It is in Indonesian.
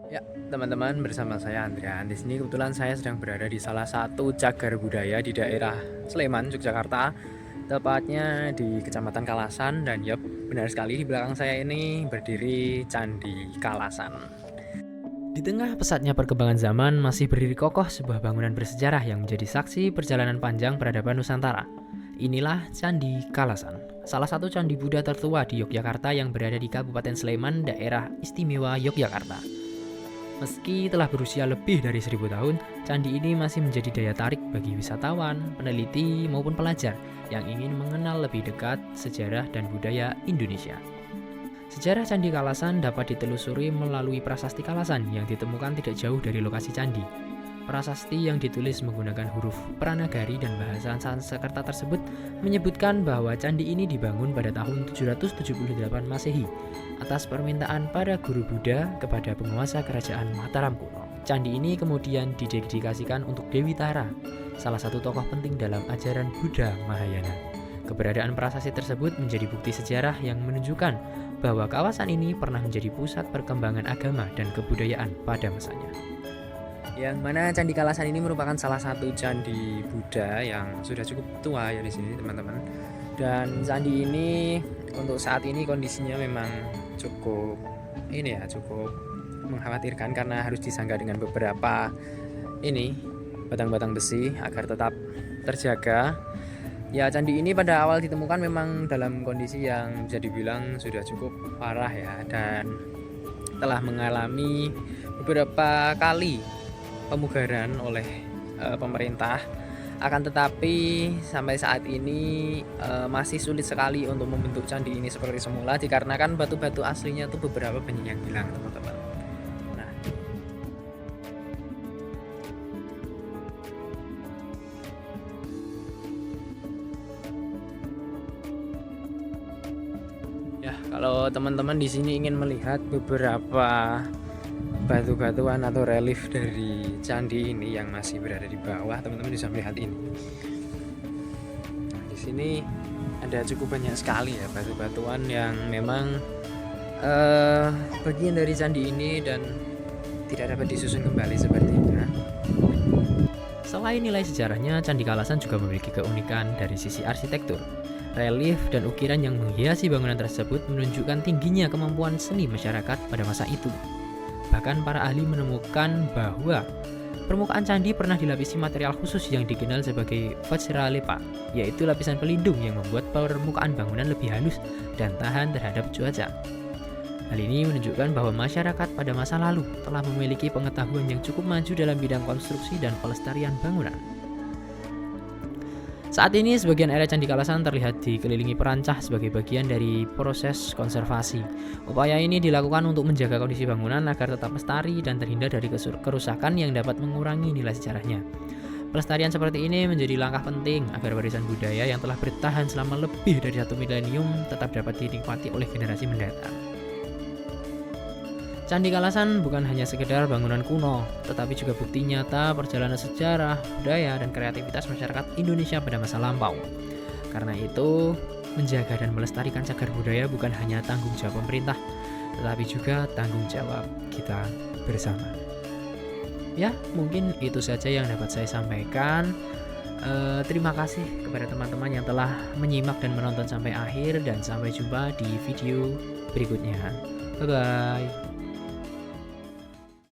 Ya, teman-teman, bersama saya Andrian. Di sini kebetulan saya sedang berada di salah satu cagar budaya di daerah Sleman, Yogyakarta, tepatnya di Kecamatan Kalasan. Dan ya, benar sekali, di belakang saya ini berdiri Candi Kalasan. Di tengah pesatnya perkembangan zaman, masih berdiri kokoh sebuah bangunan bersejarah yang menjadi saksi perjalanan panjang peradaban Nusantara. Inilah Candi Kalasan, salah satu candi Buddha tertua di Yogyakarta yang berada di Kabupaten Sleman, daerah istimewa Yogyakarta. Meski telah berusia lebih dari 1000 tahun, candi ini masih menjadi daya tarik bagi wisatawan, peneliti, maupun pelajar yang ingin mengenal lebih dekat sejarah dan budaya Indonesia. Sejarah Candi Kalasan dapat ditelusuri melalui prasasti Kalasan yang ditemukan tidak jauh dari lokasi candi. Prasasti yang ditulis menggunakan huruf Pranagari dan bahasa Sanskerta tersebut menyebutkan bahwa candi ini dibangun pada tahun 778 Masehi atas permintaan para guru Buddha kepada penguasa kerajaan Mataram kuno. Candi ini kemudian didedikasikan untuk Dewi Tara, salah satu tokoh penting dalam ajaran Buddha Mahayana. Keberadaan prasasti tersebut menjadi bukti sejarah yang menunjukkan bahwa kawasan ini pernah menjadi pusat perkembangan agama dan kebudayaan pada masanya. Yang mana Candi Kalasan ini merupakan salah satu candi Buddha yang sudah cukup tua ya di sini, teman-teman. Dan candi ini untuk saat ini kondisinya memang cukup mengkhawatirkan karena harus disangga dengan beberapa batang-batang besi agar tetap terjaga. Ya, candi ini pada awal ditemukan memang dalam kondisi yang bisa dibilang sudah cukup parah ya, dan telah mengalami beberapa kali pemugaran oleh pemerintah. Akan tetapi sampai saat ini masih sulit sekali untuk membentuk candi ini seperti semula dikarenakan batu-batu aslinya tuh beberapa banyak yang hilang, teman-teman. Nah, ya kalau teman-teman di sini ingin melihat beberapa batu-batuan atau relief dari candi ini yang masih berada di bawah, teman-teman bisa melihat ini. Nah, di sini ada cukup banyak sekali ya batu-batuan yang memang bagian dari candi ini dan tidak dapat disusun kembali sepertinya. Selain nilai sejarahnya, Candi Kalasan juga memiliki keunikan dari sisi arsitektur. Relief dan ukiran yang menghiasi bangunan tersebut menunjukkan tingginya kemampuan seni masyarakat pada masa itu. Bahkan para ahli menemukan bahwa permukaan candi pernah dilapisi material khusus yang dikenal sebagai Vajralepa, yaitu lapisan pelindung yang membuat permukaan bangunan lebih halus dan tahan terhadap cuaca. Hal ini menunjukkan bahwa masyarakat pada masa lalu telah memiliki pengetahuan yang cukup maju dalam bidang konstruksi dan pelestarian bangunan. Saat ini sebagian area Candi Kalasan terlihat dikelilingi perancah sebagai bagian dari proses konservasi. Upaya ini dilakukan untuk menjaga kondisi bangunan agar tetap lestari dan terhindar dari kerusakan yang dapat mengurangi nilai sejarahnya. Pelestarian seperti ini menjadi langkah penting agar warisan budaya yang telah bertahan selama lebih dari 1 milenium tetap dapat dinikmati oleh generasi mendatang. Candi Kalasan bukan hanya sekedar bangunan kuno, tetapi juga bukti nyata perjalanan sejarah, budaya, dan kreativitas masyarakat Indonesia pada masa lampau. Karena itu, menjaga dan melestarikan cagar budaya bukan hanya tanggung jawab pemerintah, tetapi juga tanggung jawab kita bersama. Ya, mungkin itu saja yang dapat saya sampaikan. Terima kasih kepada teman-teman yang telah menyimak dan menonton sampai akhir, dan sampai jumpa di video berikutnya. Bye-bye.